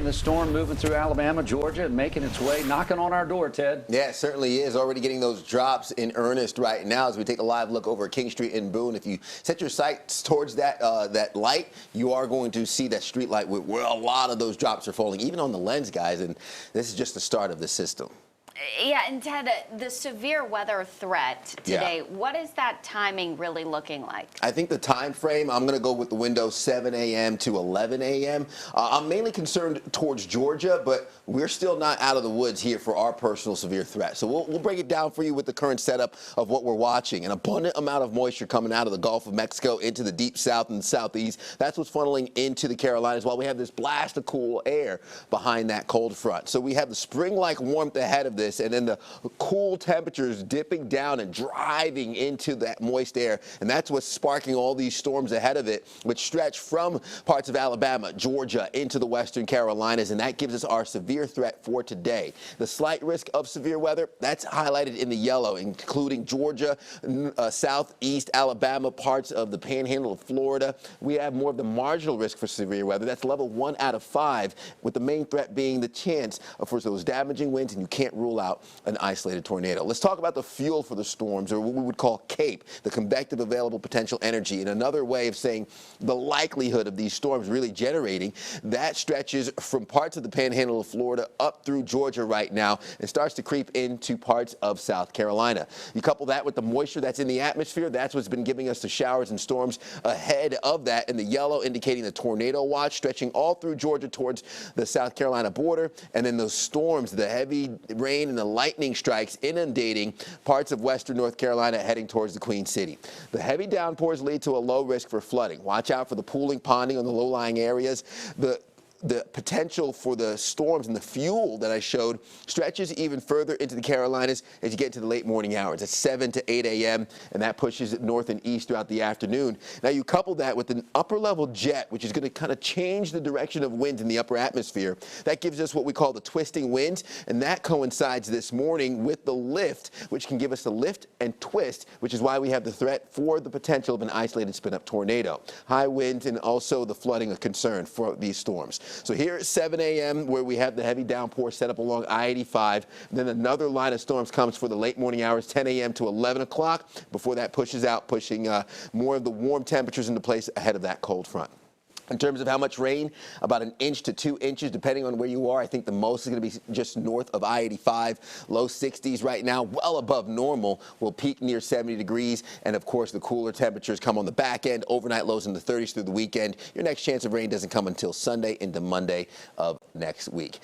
the storm moving through Alabama, Georgia, and making its way, knocking on our door, Ted. Yeah, it certainly is. Already getting those drops in earnest right now as we take a live look over at King Street in Boone. If you set your sights towards that light, you are going to see that street light where a lot of those drops are falling, even on the lens, guys. And this is just the start of the system. Yeah, and Ted, the severe weather threat today, what is that timing really looking like? I think the time frame, I'm going to go with the window 7 a.m. to 11 a.m. I'm mainly concerned towards Georgia, but we're still not out of the woods here for our personal severe threat. So we'll break it down for you with the current setup of what we're watching. An abundant amount of moisture coming out of the Gulf of Mexico into the deep south and southeast. That's what's funneling into the Carolinas while we have this blast of cool air behind that cold front. So we have the spring-like warmth ahead of this, and then the cool temperatures dipping down and driving into that moist air, and that's what's sparking all these storms ahead of it, which stretch from parts of Alabama, Georgia, into the western Carolinas, and that gives us our severe threat for today. The slight risk of severe weather, that's highlighted in the yellow, including Georgia, southeast Alabama, parts of the panhandle of Florida. We have more of the marginal risk for severe weather. That's level 1 out of 5, with the main threat being the chance for those damaging winds, and you can't rule out an isolated tornado. Let's talk about the fuel for the storms, or what we would call CAPE, the convective available potential energy, and another way of saying the likelihood of these storms really generating. That stretches from parts of the panhandle of Florida up through Georgia right now and starts to creep into parts of South Carolina. You couple that with the moisture that's in the atmosphere, that's what's been giving us the showers and storms ahead of that, and the yellow indicating the tornado watch stretching all through Georgia towards the South Carolina border, and then those storms, the heavy rain and the lightning strikes inundating parts of western North Carolina heading towards the Queen City. The heavy downpours lead to a low risk for flooding. Watch out for the pooling, ponding on the low-lying areas. The potential for the storms and the fuel that I showed stretches even further into the Carolinas as you get into the late morning hours at 7 to 8 a.m., and that pushes it north and east throughout the afternoon. Now you couple that with an upper level jet, which is going to kind of change the direction of winds in the upper atmosphere. That gives us what we call the twisting winds, and that coincides this morning with the lift, which can give us the lift and twist, which is why we have the threat for the potential of an isolated spin-up tornado. High winds and also the flooding a concern for these storms. So here at 7 a.m. where we have the heavy downpour set up along I-85, then another line of storms comes for the late morning hours, 10 a.m. to 11 o'clock, before that pushes out, pushing more of the warm temperatures into place ahead of that cold front. In terms of how much rain, about 1 inch to 2 inches, depending on where you are. I think the most is going to be just north of I-85, low 60s right now, well above normal. Will peak near 70 degrees, and of course the cooler temperatures come on the back end. Overnight lows in the 30s through the weekend. Your next chance of rain doesn't come until Sunday into Monday of next week.